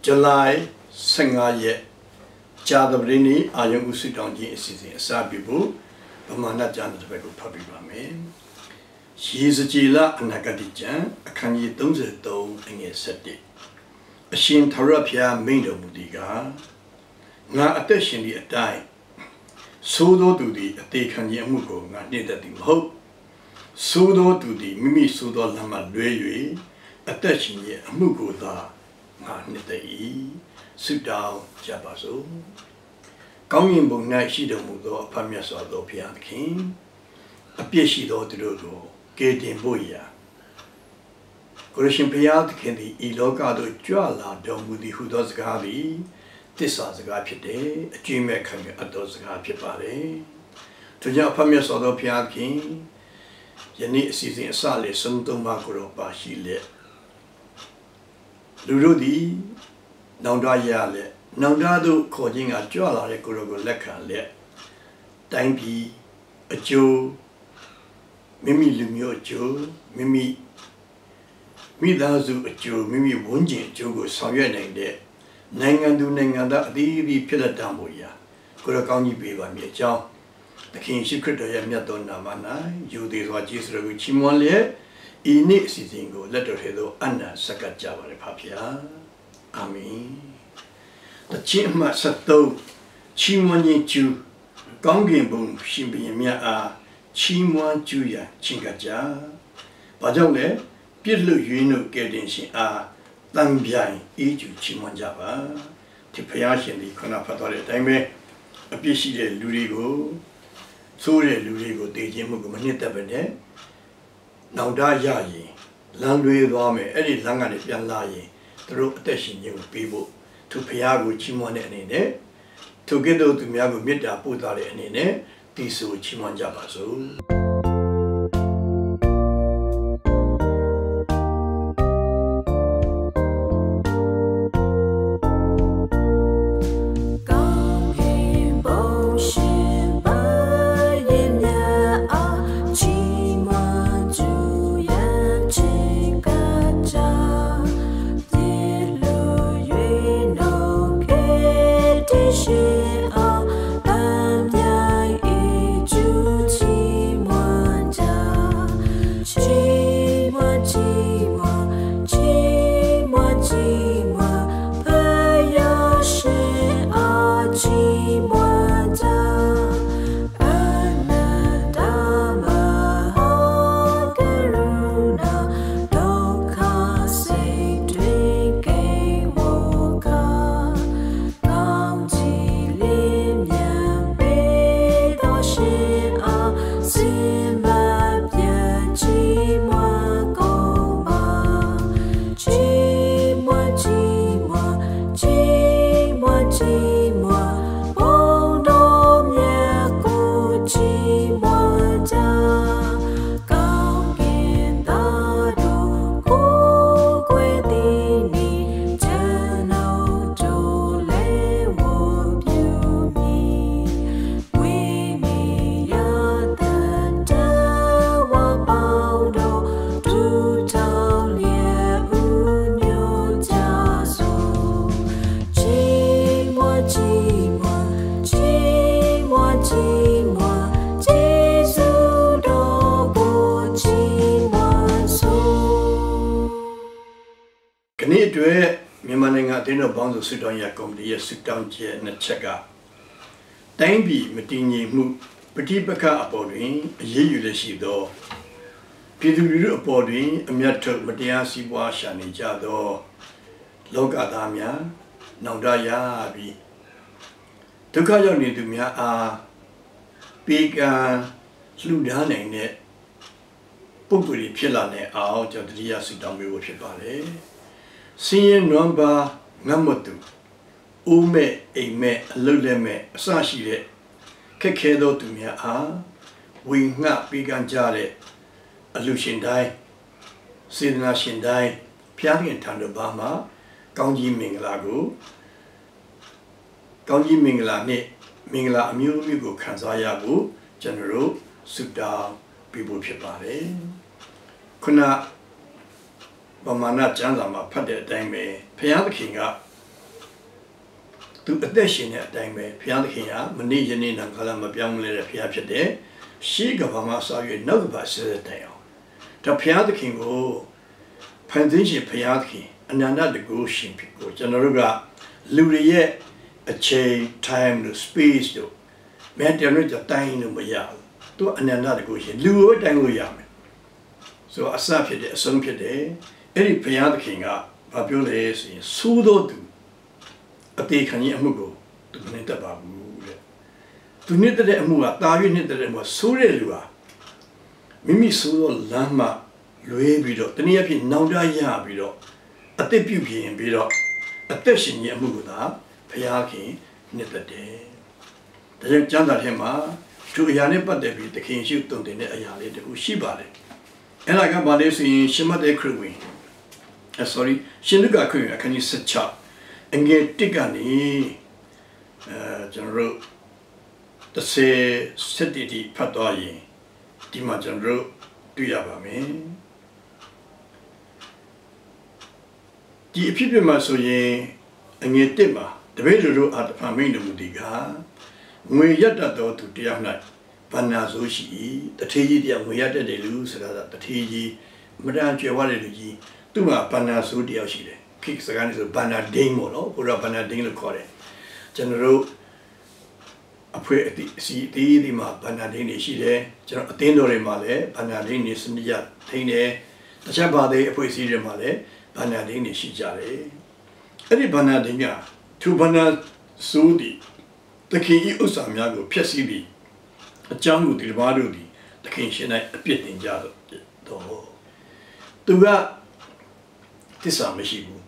July 15 ရက်ကြာသပတေးနေ့အာယုံဥစုတောင်းခြင်းအစီအစဉ်အစပြုဖို့ဗမာနကျမ်းတစ်ပတ်ကိုဖတ်ပြပါမယ်။ယေဇကျေလအနာဂတိကျမ်းအခန်းကြီး33အငယ်7အရှင်ထာဝရဘုရားမိန့်တော်မူသည်ကားငါအသက်ရှင်သည့်အတိုင်းသို့သောသူသည်အသေးခံခြင်းအမှုကိုငါနှင့်တတ်သည်မဟုတ်သို့သောသူသည်မိမိသို့သောလမ်းမှလွဲ၍အသက်ရှင်ခြင်းအမှုကိုသာငါနှင့်တတ်၏ဆုတောင်းကြပါစို့ကောင်းကင်ဘုံ၌ရှိတော်မူသောအဖမြတ်စွာသောဘုရားသခင်အပြည့်ရှိသောသူတို့ကိုကယ်တင်ဖို့ရာကိုရရှင်ဘုရားသခင်သည်ဤလောကသို့ကြွလာတော်မူသည်ဟုသောစကားသည်သစ္စာစကားဖြစ်တယ်အကျဉ်းမဲ့ခံရအပ်သောစကားဖြစ်ပါတယ်။ထို့ကြောင့်အဖမြတ်စွာသောဘုရားသခင်ယနေ့အစီအစဉ်အစလေးဆုံးသုံးပါးကိုတော့ပါရှိလက်လူတို့သည်နောင်တရလက်နောင်တသို့ခေါ်ခြင်းကကြွလာတဲ့ကိုရောကိုလက်ခံလက်တိုင်းပြည်အကျိုးမိမိလူမျိုးအကျိုးမိသားစုအကျိုးမိမိဝန်းကျင်အကျိုးကိုဆောင်ရွက်နိုင်တဲ့နိုင်ငံသူနိုင်ငံသားအသီးသီးဖြစ်လက်တမ်းဖို့ရာကိုရောကောင်းကြီးပေးပါမည်အကြောင်းသခင်ရှိခရစ်တော်ရဲ့မြတ်သောနာမ၌ယူသည်စွာကျေးဇူးတော်ကိုချီးမွမ်းလျက်ဤနေ့အစီအစဉ်ကိုလက်တော်ထဲသို့အနံ့ဆက်ကပ်ကြပါရဖပါဗျာအာမင်တခြင်းအမှတ်73ချီးမွမ်းခြင်းကျူကောင်းကင်ဘုံရှင်ဘုရင်မြတ်အားချီးမွမ်းကျူရချင်ကြကြဘာကြောင့်လဲပြည့်လွတ်ရွေးနှုတ်ကဲ့တင်ရှင်အားတန်ပြိုင်အေးကျူချီးမွမ်းကြပါဒီဘုရားရှင်ဒီခဏဖတ်တော်တဲ့အတိုင်းပဲအပြည့်ရှိတဲ့လူတွေကိုသိုးတဲ့လူတွေကိုတည်ခြင်းမှုကိုမနှစ်သက်ပဲနဲ့နောင်တရရင်လမ်းလွဲသွားမယ်အဲ့ဒီလမ်းကနေပြန်လာရင်သူတို့အသက်ရှင်ခြင်းကိုပေးဖို့သူဘုရားကိုချီးမွမ်းတဲ့အနေနဲ့သူကဲ့သို့သူများကိုမေတ္တာပို့သတဲ့အနေနဲ့ဒီဆိုချီးမွမ်းကြပါစို့နေ့အတွက်မြန်မာနိုင်ငံအသင်းတော်ပေါင်းစုစစ်တောင်းရကော်မတီရဲ့စစ်တောင်းချက်နှစ်ချက်ကတိုင်းပြည်မတည်ငြိမ်မှုပဋိပက္ခအပေါ်တွင်အရေးယူလက်ရှိသောပြည်သူလူထုအပေါ်တွင်အမျက်ထုတ်မတရားစီးပွားရှာနေကြသောလောကသားများနောင်တရပြီးဒုက္ခရောက်နေသူများအားပေးကံလှူဒါန်းနိုင်တဲ့ပုဂ္ဂိုလ်တွေဖြစ်လာတဲ့အောင်ကျွန်တော်တရားစစ်တောင်းပေးဖို့ဖြစ်ပါတယ်စင်းရဲနွမ်းပါငတ်မတူဦးမဲ့အိမ်မဲ့အလုတ်လက်မဲ့အစရှိတဲ့ခက်ခဲသောသူများအားဝေငှပေးကမ်းကြတဲ့အလူရှင်တိုင်းစေတနာရှင်တိုင်းဖျားခင်ထံတော်ဘာမှာကောင်းကြီးမင်္ဂလာကိုကောင်းကြီးမင်္ဂလာနဲ့မင်္ဂလာအမျိုးမျိုးကိုခံစားရဖို့ကျွန်တော်တို့ဆုတောင်းပေးဖို့ဖြစ်ပါတယ်ခုနဗမာနာကျမ်းစာမှာဖတ်တဲ့အတိုင်းပဲဘုရားသခင်က သူအသက်ရှင်တဲ့အတိုင်းပဲဘုရားသခင်ကမနေ့ယနေ့နောက်ခါလာမပြောင်းလဲတဲ့ဘုရားဖြစ်တယ်ရှေးကဘာမှဆောက်ရနောက်ကဘာဆက်တဲ့အောင်ဒါဘုရားသခင်ကိုဖန်ဆင်းရှင်ဘုရားသခင်အနန္တတကုရှင်ဖြစ်ကိုကျွန်တော်တို့ကလူတွေရဲ့အချိန် time တို့ space တို့မင်းတရားတို့တိုင်းလို့မရဘူးသူအနန္တတကုရှင်လူကိုတိုင်းလို့ရမယ်ဆိုအစဖြစ်တယ်အဆုံးဖြစ်တယ်အဲ့ဒီဘုရားသခင်ကဘာပြောလဲဆိုရင်သိုးတော်သူအသေးခံကြီးအမှုကိုသူမနဲ့တတ်ပါဘူးတဲ့သူနဲ့တဲ့အမှုကတာ၍နဲ့တဲ့အမှုကဆိုးတဲ့လူဟာမိမိဆိုးသောလမ်းမှလွဲပြီးတော့တနည်းအားဖြင့်နောင်တရပြီးတော့အသက်ပြုပြင်ပြီးတော့အသက်ရှင်ခြင်းအမှုကိုသာဘုရားခင်နှစ်သက်တယ်ဒါကြောင့်ကျမ်းစာထဲမှာသူအရာနဲ့ပတ်သက်ပြီးသခင်ရှိတုံတင်တဲ့အရာလေးတခုရှိပါတယ်အဲ့ဒါကဘာလဲဆိုရင်ရှမတ်တဲ့ခရစ်ဝင်ရှင်လုကာခရစ်ဝင်အခန်းကြီး16အငယ်1ကနေကျွန်တော်တို့30တိဖတ်သွားရင်ဒီမှာကျွန်တော်တို့တွေ့ရပါမယ်ဒီအဖြစ်ပြမှာဆိုရင်အငယ်1မှာတပည့်တို့အားတဖန်မိန်တော်မူသည်ကငွေရတတ်သောသူတယောက်၌ဘာနာဆိုရှိတထေးကြီးတရားငွေရတတ်တယ်လူဆိုတာတထေးကြီးမတန်ကြွယ်ဝတဲ့လူကြီးသူ့မှာဘာနာဆိုတယောက်ရှိတယ်ခိစကားနဲ့ဆိုဘာနာဒင်းပေါ့နော်ဘုရားဘာနာဒင်းလို့ခေါ်တယ်ကျွန်တော်တို့အဖွဲအစီအသေးဒီမှာဘာနာဒင်းတွေရှိတယ်ကျွန်တော်အသင်းတော်တွေမှာလည်းဘာနာဒင်းတွေစနစ်ရထိန်းတယ်တခြားဘာတွေအဖွဲအစည်းတွေမှာလည်းဘာနာဒင်းတွေရှိကြတယ်အဲ့ဒီဘာနာဒင်းကသူဘာနာဆိုဒီတခင်ဤဥစ္စာများကိုဖျက်ဆီးပြီးအကြောင်းကိုဒီတစ်ပါးတို့ဒီတခင်ရှင်၌အပြစ်တင်ကြတော့သူကသစ္စာမရှိဘူး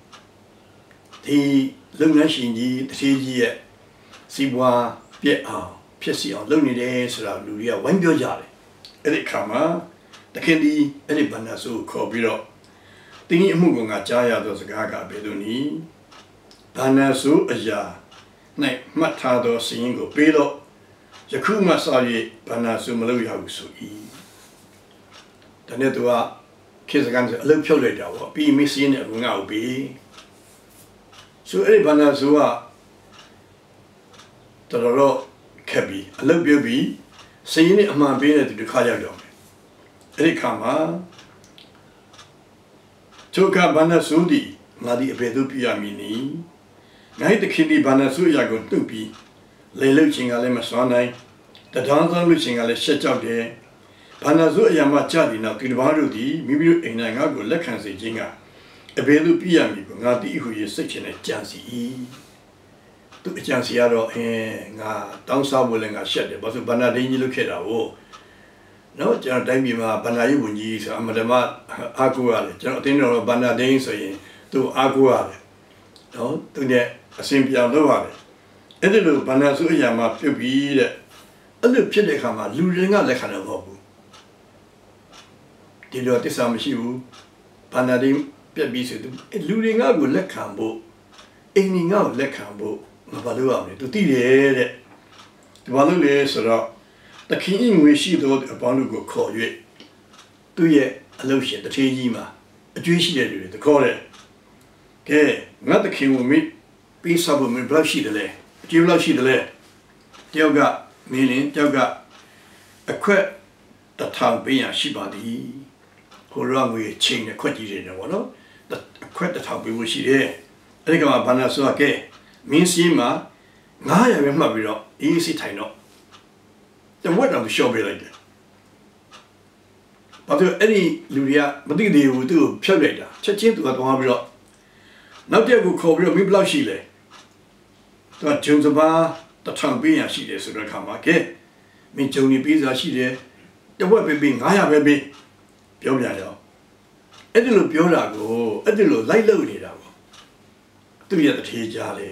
ဒီလုပ်ငန်းရှင်ကြီးတထေးကြီးရဲ့စီးပွားပြက်အောင်ဖြစ်စီအောင်လုပ်နေတယ်ဆိုတာလူတွေကဝိုင်းပြောကြတယ်အဲ့ဒီအခါမှာတခင်ဒီအဲ့ဒီဘန္နာဆိုခေါ်ပြီးတော့တင်းကြီးအမှုကငါကြားရသောစကားကဘယ်လိုနည်းဘန္နာဆိုအရာ၌မှတ်ထားသောစီရင်ကိုပေးတော့ယခုမှစ၍ဘန္နာဆိုမလုပ်ရဘူးဆို၏ဒါနဲ့သူကခေစကန်အလုပ်ဖြုတ်လိုက်တာပေါ့ပြီးမစ္စင်းနဲ့ငါ့ကိုပြီးဆိုအဲ့ဒီဘာနာဆိုကတော်တော်ခက်ပြီးအလုပ်ပြုတ်ပြီးစင်းနဲ့အမှန်ပေးတဲ့သူတစ်ခါရောက်တော့မယ်အဲ့ဒီခါမှာသူကဘာနာဆိုဒီငါဒီအဘယ်သူပြရမည်နီငါ့တခင်ဒီဘာနာဆိုရကိုတုတ်ပြီးလေလုတ်ချင်းကလည်းမစွမ်းနိုင်တထောင်းသောလူချင်းကလည်းရှက်ကြောက်တယ်ဘာနာဆိုအရာမှကြာဒီနောက်ဒီတစ်ပါးတို့ဒီမိမိတို့အိမ်၌ငါ့ကိုလက်ခံစေခြင်းကအဘယ်လိုပြရမည်ကိုငါတိဟုရစိတ်ချင်တဲ့ကြံစီသူအကြံစီကတော့ငါတောင်းစားဖို့လည်းငါရှက်တယ်ဘာလို့ဘာနာဒင်းကြီးလုပ်ခဲ့တာကိုနော်ကျွန်တော်တိုင်းပြည်မှာဘာနာရေးဝန်ကြီးဆိုအမတမအားကိုးရတယ်ကျွန်တော်အတင်းတော်ဘာနာဒင်းဆိုရင်သူအားကိုးရတယ်နော်သူနဲ့အစဉ်ပြောင်းလုပ်ရတယ်အဲ့ဒီလိုဘာနာဆိုအရာမှပြုတ်ပြီးတဲ့အဲ့လိုဖြစ်တဲ့အခါမှာလူတွေကလက်ခံတော့မဟုတ်ဘူးဒီလိုတစ္ဆာမရှိဘူးဘာနာဒင်းပြက်ပြီးဆိုသူလူတွေငါ့ကိုလက်ခံဖို့အိမ်ကြီးငါ့ကိုလက်ခံဖို့ငါဘာလို့ရမလဲသူသိတယ်တဲ့ဒီဘာလို့လဲဆိုတော့တခင်ငွေရှိသောအပေါင်းတို့ကိုခေါ်၍သူ့ရဲ့အလုပ်ရှင်တထေးကြီးမှာအကျွေးရှိတဲ့လူတွေတခေါ်တယ်ကဲငါတခင်ကိုမိပေးစားဖို့မဘလောက်ရှိတယ်လဲအကျွေးဘလောက်ရှိတယ်လဲတယောက်ကမင်းလင်းတယောက်ကအခွက်တစ်ထောင်ပေးရရှိပါသည်ဟိုရောငွေချင်းနဲ့ခွက်ကြီးတွေနဲ့ပေါ့နော်အခွက်တစ်ထောင်ပေးဖို့ရှိတယ်အဲ့ဒီကမှာဘာနာဆိုကဲမင်းစီမှာ900ပဲမှတ်ပြီးတော့အေးစီထိုင်တော့တဝက်တော့ရှော့ပေးလိုက်တယ်ဘာလို့အဲ့ဒီလူတွေကမသိသေးဘူးသူ့ကိုဖြုတ်လိုက်တာချက်ချင်းသူကသွားပြီးတော့နောက်တစ်ခုခေါ်ပြီးတော့မင်းဘယ်လောက်ရှိလဲသူကဂျုံစပါတစ်ထောင်ပေးရရှိတယ်ဆိုတော့ခါမှာကဲမင်းဂျုံနေပေးစားရှိတယ်တဝက်ပဲပေး900ပဲပေးပြောပြရအောင်အဲ့ဒီလိုပြောတာကိုအဲ့ဒီလိုလိုက်လုပ်နေတာပေါ့သူရဲ့တထေးကြားလေ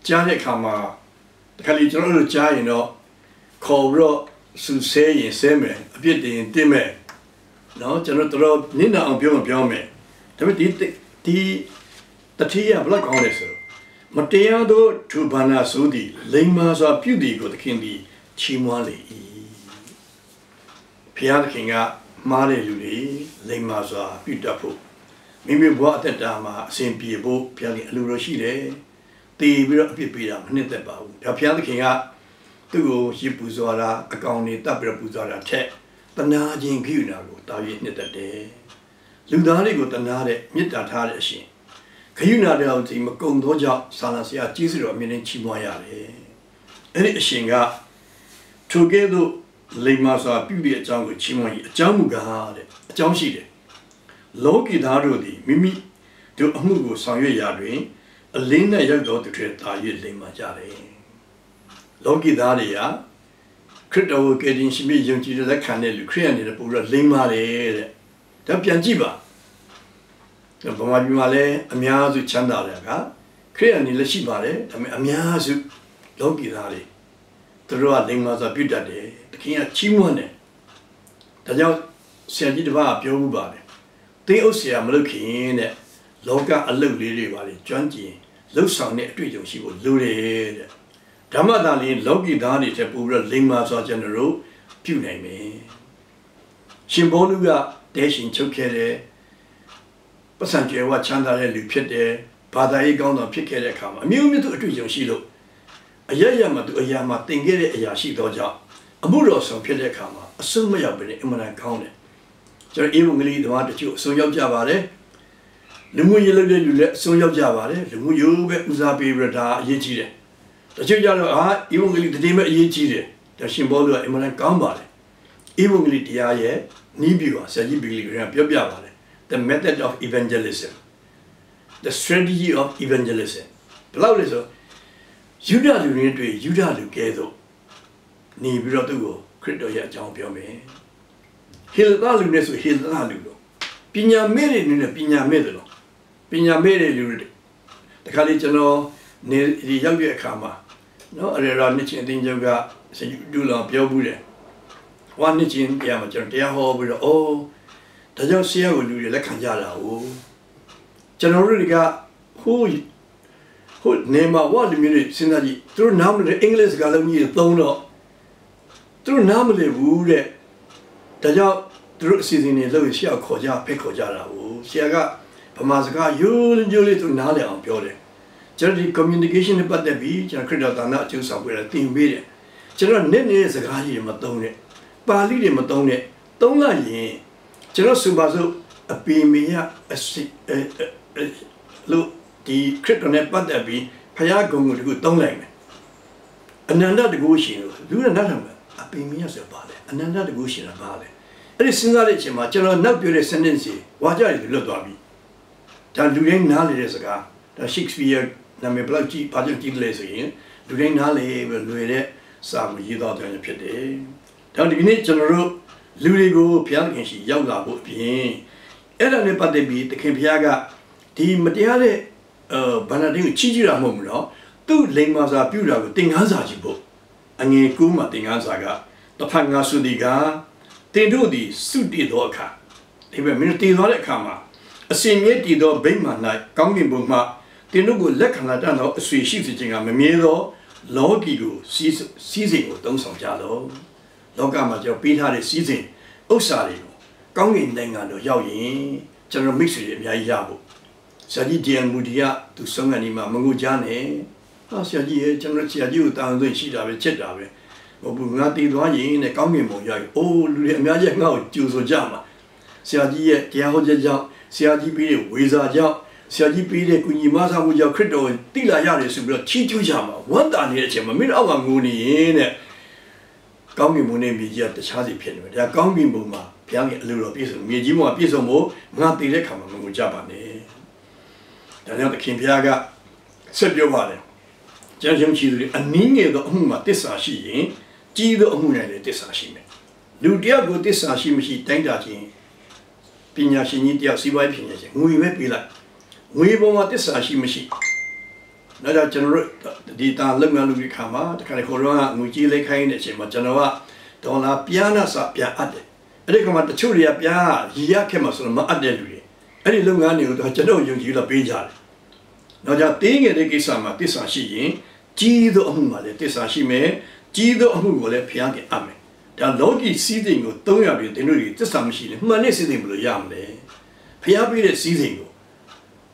ကြားတဲ့အခါမှာတခါလေကျွန်တော်တို့ကြားရင်တော့ခေါ်ပြီးတော့စူဆဲရင်ဆဲမယ်အပြစ်တင်တင်မယ်နော်ကျွန်တော်တို့နင့်နာအောင်ပြောမယ်ဒါပေမဲ့ဒီတထေးကဘလောက်ကောင်းလဲဆိုမတရားသောသူဘာနာဆိုသည်လိမ္မာစွာပြုသည်ကိုသခင်သည်ချီးမွမ်းလေ၏ဘုရားသခင်ကမားတဲ့လူတွေလိမ္မာစွာပြုတတ်ဖို့မိမိဘဝအသက်တာမှာအစဉ်ပြေဖို့ဘုရားကအလိုတော်ရှိတယ် တေပြီးတော့အပြစ်ပေးတာမနှစ်သက်ပါဘူးဒါဘုရားသခင်ကသူ့ကိုရစ်ပူဇော်တာအကောင်တွေတပ်ပြီးတော့ပူဇော်တာထက်တနာခြင်းခိယူနာကိုတာ၍နှစ်သက်တယ်လူသားတွေကိုတနာတဲ့မေတ္တာထားတဲ့အရှင်ခိယူနာတဲ့အောင်ဒီမကုံသောကြောင့်ဆာလံဆရာကြီးစွာအမြဲတမ်းချီးမွမ်းရတယ်အဲ့ဒီအရှင်ကထိုကဲ့သို့လိမ္မာစွာပြုတဲ့အကြောင်းကိုချီးမွမ်း၏အကြောင်းမူကားတဲ့အကြောင်းရှိတယ်လောကီသားတို့သည်မိမိတို့အမှုကိုဆောင်ရွက်ရာတွင်အလင်းနဲ့ရောက်တော်သူတွေတာ၍လိမ္မာကြတယ်လောကီသားတွေကခရစ်တော်ကိုကယ်တင်ရှင်မြတ်ယုံကြည်တဲ့လက်ခံတဲ့လူခရစ်ယာန်တွေပို့ပြီးလိမ္မာတယ်တဲ့ဒါပြန်ကြည့်ပါဗမာပြည်မှာလည်းအများစုချမ်းသာတယ်ကခရစ်ယာန်တွေလည်းရှိပါတယ်ဒါပေမဲ့အများစုလောကီသားတွေသူတို့ကလိမ္မာစွာပြုတတ်တယ်တခင်ကချီးမွမ်းတယ်ဒါကြောင့်ဆရာကြီးတစ်ပါးပြောမှုပါတယ်တင်းအုပ်ဆရာမလုပ်ခင်တဲ့လောကအလုပ်လေးတွေပါလေကျွမ်းကျင်လှုပ်ဆောင်တဲ့အတွေ့အကြုံရှိဖို့လိုတယ်တဲ့ဓမ္မသာလင်လောကီသားတွေတက်ပို့ပြီးတော့လိမ္မာစွာကျွန်တော်တို့ပြုနိုင်မယ်ရှင်ဘောလူကတဲရှင်ချုပ်ခဲ့တဲ့ပတ်စံကျေဝချမ်းသာတဲ့လူဖြစ်တယ်ဘာသာရေးကောင်းတော်ဖြစ်ခဲ့တဲ့အခါမှာအမျိုးမျိုးသူအတွေ့အကြုံရှိလို့အရရမှာသူအရာမှာတင်ခဲ့တဲ့အရာရှိသောကြောင့်အမှုတော်ဆောင်ဖြစ်တဲ့အခါမှာအဆုံးမရောက်ပဲအမှန်တန်ကောင်းတယ်ကျွန်တော်အေဝံဂေလိသမားတချို့အဆုံးရောက်ကြပါတယ်လူမှုရေးလုပ်တဲ့လူလည်းအဆုံးရောက်ကြပါတယ်လူမှုရေးပဲဦးစားပေးပြီးတော့ဒါအရေးကြီးတယ်တချို့ကြတော့အေဝံဂေလိတည်မဲ့အရေးကြီးတယ်ဒါရှင်ဘောလူကအမှန်တန်ကောင်းပါတယ်အေဝံဂေလိတရားရဲ့နီးပြီပါဆရာကြီးဘီလီဂရန်ပြောပြပါတယ် the method of evangelism the strategy of evangelism ဘယ်လိုလဲဆိုယူဒလူတွေတွေ့ယူဒလူကဲသို့နေပြီးတော့သူ့ကိုခရစ်တော်ရဲ့အကြောင်းပြောမယ်ဟေလသလူနဲ့ဆိုဟေလသလူလို့ပညာမဲ့တွေနဲ့ပညာမဲ့တယ်လို့ပညာမဲ့တွေလူတွေတခါလေကျွန်တော်နေရောက်တဲ့အခါမှာနော်အရေရာနှစ်ချင်းအတင်းချုပ်ကစဒူလာပြောဘူးတယ်ဝါနှစ်ချင်းတရားမှာကျွန်တော်တရားဟောပြီးတော့အိုးဒါကြောင့်ဆရာကိုလူတွေလက်ခံကြတာဟုတ်ကျွန်တော်တို့ကဟိုနေမှာဝါလူမျိုးတွေစဉ်းစားကြည့်သူတို့နားမလည်အင်္ဂလိပ်စကားလုံးကြီးသုံးတော့သူတို့နားမလည်ဘူးတဲ့ဒါကြောင့်သူတို့အစီအစဉ်တွေလုပ်ရရှေ့ခေါ်ကြဖိတ်ခေါ်ကြတာဟုတ်ဆရာကဗမာစကားရိုးရိုးလေးသူနားလည်အောင်ပြောတယ်ကျွန်တော်ဒီ communication နဲ့ပတ်သက်ပြီးကျွန်တော်ခရစ်တော်သာနာအကျိုးဆောင်ပေးတယ်သင်ပေးတယ်ကျွန်တော်နဲ့နေတဲ့စကားကြီးတွေမသုံးနဲ့ပါဠိတွေမသုံးနဲ့သုံးလိုက်ရင်ကျွန်တော်ဆိုပါစို့အပင်မရအစီလို့ဒီခရစ်တော်နဲ့ပတ်သက်ပြီးဖယားဂုံကိုတခုသုံးလိုက်မယ်အနန္တတကူရှင်လို့လူကနားထောင်မယ်အပင်မရဆိုပါလေအနန္တတကူရှင်ကပါလေအဲ့ဒီစဉ်းစားတဲ့အချိန်မှာကျွန်တော်နောက်ပြောတဲ့ sentence ဝါကြရည်လွတ်သွားပြီဒါလူတိုင်းနားလေတဲ့စကားဒါ Shakespeare နာမည်ဘလောက်ကြည့်ဘာကြောင့်ကြည့်လဲဆိုရင်လူတိုင်းနားလေလွယ်တဲ့စာကိုရေးသားတယ်ဖြစ်တယ်ဒါဒီနေ့ကျွန်တော်တို့လူတွေကိုဘုရားသခင်ရှိရောက်လာဖို့အပြင်အဲ့ဒါနဲ့ပတ်သက်ပြီးသခင်ဘုရားကဒီမတရားတဲ့ဘာသာတွေကိုချီးကျူးတာမဟုတ်ဘူးနော်သူ့လိမ္မာစာပြုတာကိုသင်ခန်းစာကြည့်ဖို့အငယ်9မှာသင်ခန်းစာကတဖန်ငါဆိုဒီကတင်တို့သည်စုတည်သောအခါဒီပဲမင်းတည်သွားတဲ့အခါမှာအစင်မြဲတည်သောဗိမာန်၌ကောင်းကင်ဘုံမှတင်တို့ကိုလက်ခံလာတတ်သောအဆွေရှိစေခြင်းကမမြဲသောလောကီကိုစီးစိမ်ကိုတုံးဆောင်ကြလောလောကမှာကျွန်တော်ပေးထားတဲ့စီးစိမ်ဥစ္စာတွေကိုကောင်းကင်နိုင်ငံတို့ရောက်ရင်ကျွန်တော်မိတ်ဆွေတွေအများကြီးရဖို့ဆရာကြီးဒီအန်မူဒီကသူဆုံးကနေမှမငိုကြနဲ့ဟာဆရာကြီးရဲ့ကျွန်တော်ဆရာကြီးကိုတာဝန်သွင်းရှိတာပဲချက်တာပဲဟိုဘူးငါတည်သွားရင်နဲ့ကောင်းကင်ဘုံရောက်ရင်အိုးလူတွေအများကြီးငါ့ကိုကြိုဆိုကြမှာဆရာကြီးရဲ့တရားဟောချက်ကြောင့်ဆရာကြီးပေးတဲ့ဝေစာကြောင့်ဆရာကြီးပေးတဲ့ကုညီမဆာမှုကြောင့်ခရစ်တော်တိလာရတယ်ဆိုပြီးတော့ချီးကျူးကြမှာဝမ်းသာနေတဲ့အချိန်မှာမင်းအောက်ကငိုနေရင်တဲ့ကောင်းကင်ဘုံနဲ့မြေကြီးကတခြားစီဖြစ်နေတယ်ဒါကောင်းကင်ဘုံမှာဘုရားကအလိုတော်ပြည့်စုံမြေကြီးဘုံမှာပြည့်စုံဖို့ငါတည်တဲ့ခါမှာမငိုကြပါနဲ့ဒါကြောင့်သခင်ဘုရားကဆက်ပြောပါတယ်ကျမ်းရှင်ချီသူတွေအနည်းငယ်သောအမှုမှာတစ္ဆာရှိရင်ကြီးသောအမှုနဲ့လည်းတစ္ဆာရှိမယ်လူတယောက်ကိုတစ္ဆာရှိမရှိတိုင်းတာခြင်းပညာရှင်ကြီးတယောက်စီးပွားရေးပညာရှင်ငွေပဲပေးလိုက်ငွေပေါ်မှာတစ္ဆာရှိမရှိနောက်တော့ကျွန်တော်တို့ဒီတာလုံငန်းလူတွေခါမှာတခါလေခေါ်တော့ငွေကြီးလေးခိုင်းတဲ့အချိန်မှာကျွန်တော်ကဒေါ်လာပြားနာစာပြန်အပ်တယ်အဲ့ဒီကမှတချို့တွေကပြားရည်ရခဲ့မှာဆိုတော့မအပ်တဲ့လူတွေအဲ့ဒီလုပ်ငန်းတွေကိုကျွန်တော်ယုံကြည်လို့ပေးကြတယ်နောက်ကြတင်းငယ်တဲ့ကိစ္စမှာတစ္ဆာရှိရင်ကြီးသောအမှုမှာလည်းတစ္ဆာရှိမယ်ကြီးသောအမှုကိုလည်းဖျားခင်အပ်မယ်ဒါလောကီစည်းစိမ်ကို300ပြီးတင်တို့တွေတစ္ဆာမရှိလေမှန်တဲ့စည်းစိမ်ဘယ်လိုရမလဲဖျားပေးတဲ့စည်းစိမ်ကို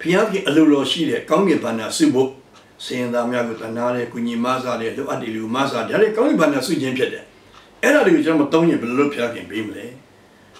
ဖျားခင်အလိုတော်ရှိတဲ့ကောင်းကင်ဘာနာစုဖို့ saying that Miago Kuni Maza, the Adilu Maza, the Kaliban Sujan Pede. And I do jump Tony below Piakin Bimley.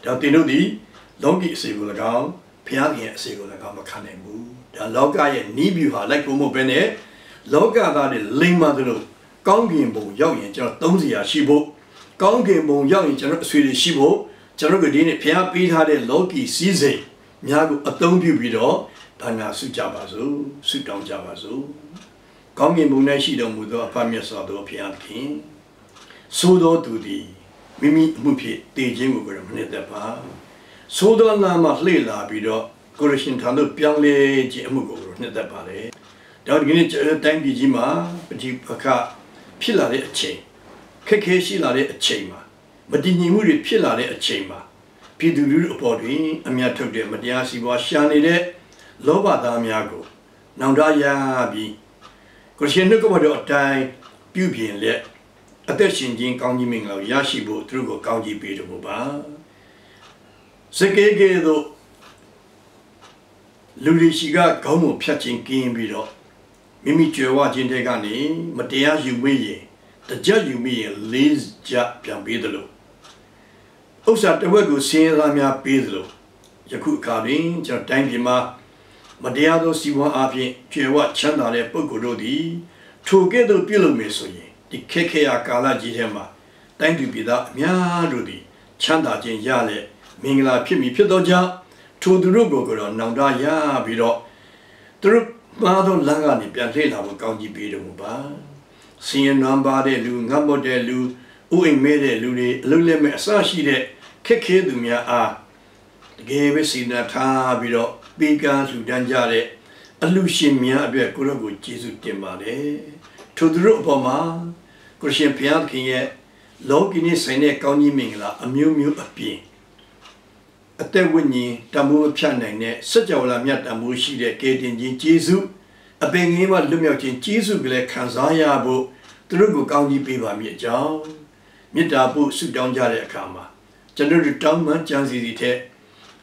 Daltinodi, Longi Sigulagal, Piakin Sigulagal Macanemu, the Loga and Nibu, like Homo Bene, Loga that is Lingmadulu, Gongimbo, Young and Donzia Shibo, Gongimbo, Young and Swedish Shibo, Jarugudini, Pia Pete had a Loki Caesar, Miago, a Dongu Bido, Pana Sujabazu, Sudan Jabazu, Gongimbo Nashido Mudo, Pamiasado Piakin. Sodo to the Mimi Mupi, the Jimugram Netapa. Sodo Lama Lela Bido, Coruscant Tando Piangle Jimugo Netapare. Don't get it, thank you, Jima, Paka, Pilare a chain. Keke Shilare a chamber. Madini Muri Pilare a chamber. Pidu Podi, Amia took the Madiasi was Shani, Loba Damiago. Now Daya be. Coruscant Nuko die, Pupian let. Attention Jin County Minglo Yashibo through County Peterbo Ba Sekege do Lulishiga Gomo Piachin King Bido Mimi Chewa Jintegani, Matea Yumi, the judge Yumi, Liz Jap Piambidalo. Osa the word was saying Lamia Pidlo, Yaku Karin, Jatangima, Madeado Siwa Api, Chewa Chandale Pogododi, together Pilomesoye. The Kekea Kala Jihema, thank you, Pida, Mia Rudy, Chanda Jin Yale, Mingla Pimi Pidoja, to the Rugo, Nanda Ya Bido, the Mado Langani Piantela, County Pidoba, seeing Nambade Lu, Nambo de Lu, Uing Mede Lule, Lule Mesashi de Keke Dumia A, the Gave Sina Ta Bido, Bigan Sudanjare, a Lucian Mia Bia Kurogu Jesu Timbade. To the Rupoma, Christian Piankin, Logini Sene County Mingla, a Mew appear. At the winning, Tamu Pianine, such a Lamia Tamushi, the Gating Jesu, a Bengima Lumiakin Jesu Gle Kanzayabo, Drugo County Piva Miao, Mitabu Sudan Jare Kama, General Tongman Janzite,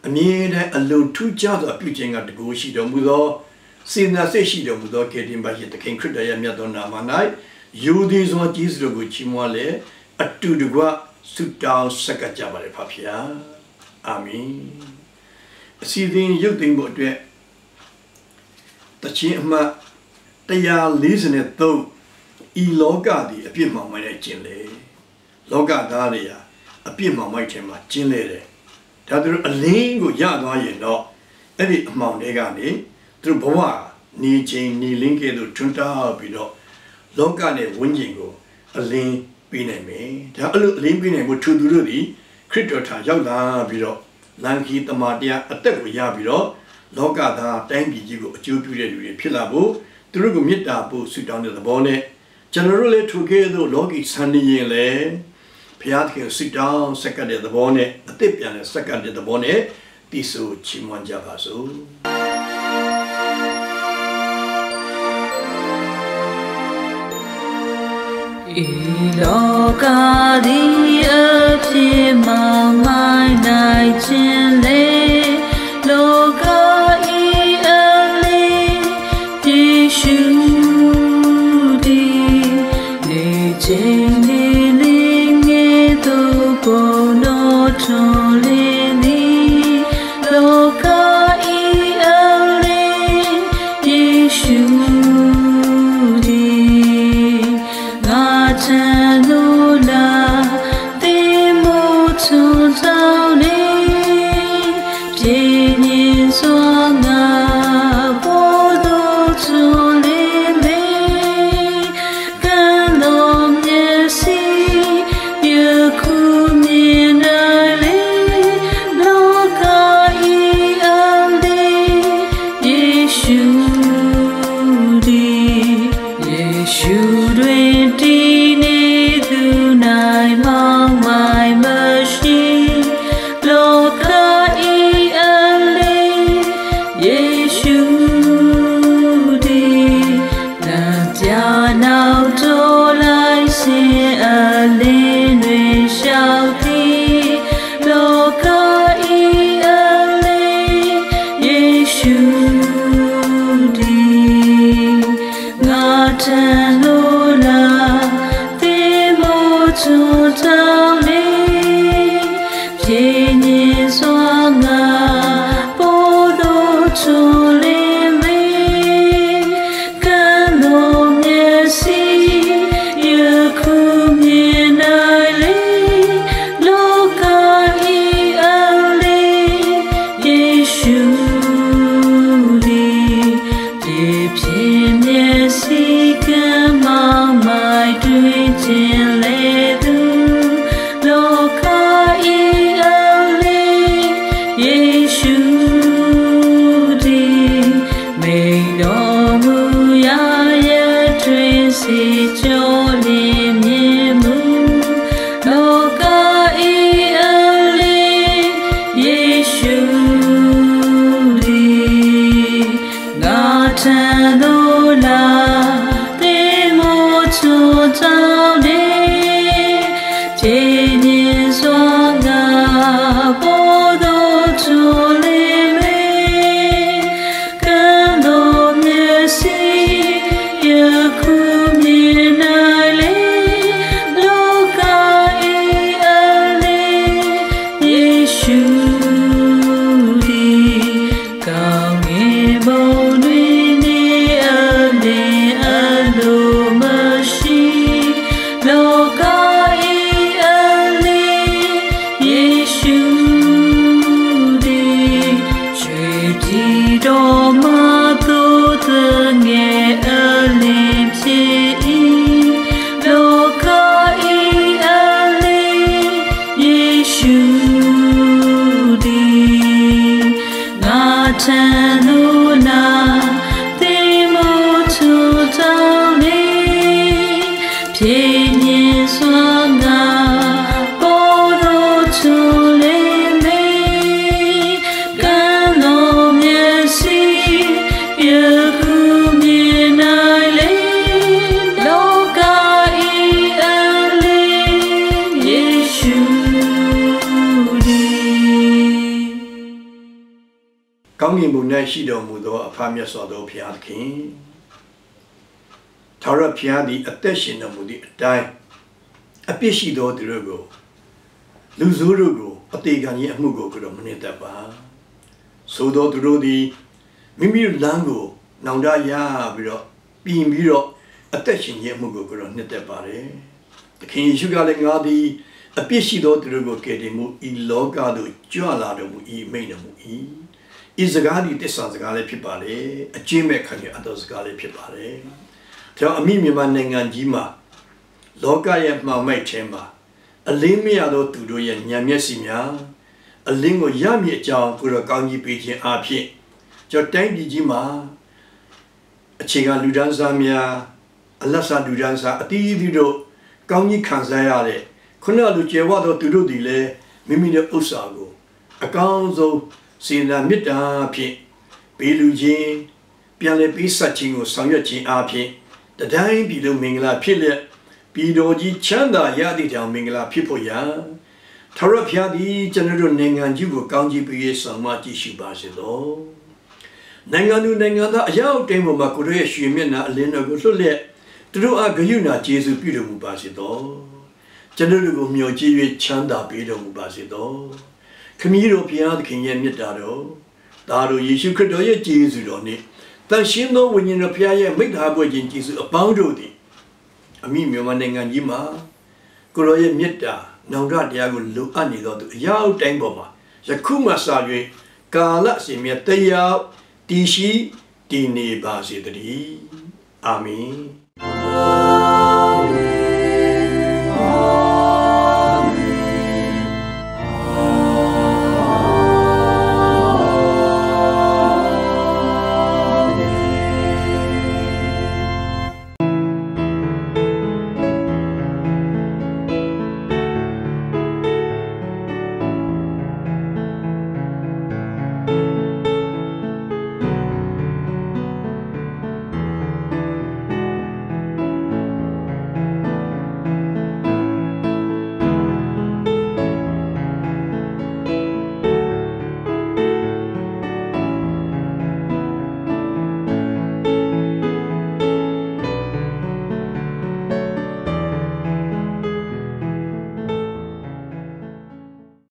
a near alone 2 jars of pitching at the Gushi Domudo. Sina se she don't getting by the King Crida Yadona Manai, you these one is the Guchimole, a 2 degua, sit down, Sakajabare Papia. Amen. See then you think about that. The Chima, they are listening though, E. Logadi, a pima my chinle. Logadaria, a pima my chema, chinle. That a lingo yard, you know, every amount egani. Through Bawa, ni chain, ni link to Tunta Bido, Logane Winjingo, a lean biname, the lean biname to the Rudy, Critota Yauda Bido, Lanki the Madia, a Tebu Yabido, Logada, Tangi Jigo, Jupi Pilabu, Drugu Mitabu, sit down to the bonnet, generally together Logi Sunday Yele, Piatkin sit down, second at the bonnet, a tip and a second at the bonnet, Piso Chimanjavaso. Iloka di apima mai nai chinle, loka I ali dishu di, ne chini linge to bono chole ni, loka I ali dishu. You could ကောင်းကင်ဘုံ၌ရှိတော်မူသောအဖမြတ်စွာသောဘုရားသခင်ထာဝရဘုရားသည်အသက်ရှင်တော်မူသည့်အတိုင်းအပြစ်ရှိသောသူတို့ကိုလူဆိုးတို့ကိုအသေးခံခြင်းအမှုကိုကတော့မနှင့်သက်ပါဆိုသောသူတို့သည်မိမိလမ်းကိုနောင်တရပြီးတော့ပြင်ပြီးတော့အသက်ရှင်ခြင်းအမှုကိုကတော့နှင့်သက်ပါတယ်သခင်ယေရှုကလည်းငါသည်အပြစ်ရှိသောသူတို့ကိုကယ်တင်မှုဤလောကသို့ကြွလာတော်မူ၏မိန့်တော်မူ၏ဤစကားဒီတစ္ဆာစကားလည်းဖြစ်ပါလေအကျင့်မဲ့ခံရအတော်စကားလည်းဖြစ်ပါလေဒါအမိမြန်မာနိုင်ငံကြီးမှာလောကရဲ့မှောင်မိုက်ခြင်းမှာအလင်းမရသောသူတို့ရဲ့ဉာဏ်မျက်စိများအလင်းကိုရမည်အကြောင်းကိုတော့ကောင်းကြီးပေးခြင်းအဖြစ်ကျွန်တော်တိုင်းပြည်ကြီးမှာအခြေခံလူဒန်းစားများအလတ်စားလူဒန်းစားအတီးအီးတို့ကောင်းကြီးခံစားရတဲ့ခုနလူကျေဝသောသူတို့ဒီလည်းမိမိရဲ့ဥစ္စာကိုအကောင်းဆုံးစေနာမေတ္တာဖြင့်ပေးလူချင်းပြန်လည်ပေးဆက်ခြင်းကိုဆောင်ရွက်ခြင်းအပြင်တတိုင်းပြည်လုံးမင်္ဂလာဖြစ်လျက်ပြည်တော်ကြီးချမ်းသာရသည့်ကြောင့်မင်္ဂလာဖြစ်ဖို့ရာထာဝရဘုရားသည်ကျွန်တော်တို့နိုင်ငံကြီးကိုကောင်းချီးပေးရေးဆောင်မကြည့်ရှုပါစေသောနိုင်ငံသူနိုင်ငံသားအရောက်တိုင်းပေါ်မှာကိုယ်ရဲ့ရွှေမျက်နှာအလင်းတော်ကိုလွှတ်လျက်သူတို့အားဂရုဏာကျေးဇူးပြုတော်မူပါစေသောကျွန်တော်တို့ကိုမျှော်ကြည့်၍ချမ်းသာပေးတော်မူပါစေသောခမည်းတော်ဘုရားသခင်ရဲ့မြတ်တာတော်ဒါတော်ယေရှုခရစ်တော်ရဲ့ကျေးဇူးတော်နှင့်တန်ရှင်းသောဝိညာဉ်တော်ဘုရားရဲ့မိဿဟာပွေခြင်းကျေးဇူးအပေါင်းတို့သည်အမိမြန်မာနိုင်ငံကြီးမှာကိုရောရဲ့မြတ်တာနောင်တတရားကိုလိုအပ်နေသောသူအရာတိုင်းပေါ်မှာယခုမှစ၍ကာလအစဉ်မြတ်တရားတည်ရှိတည်နေပါစေတည်းအာမင်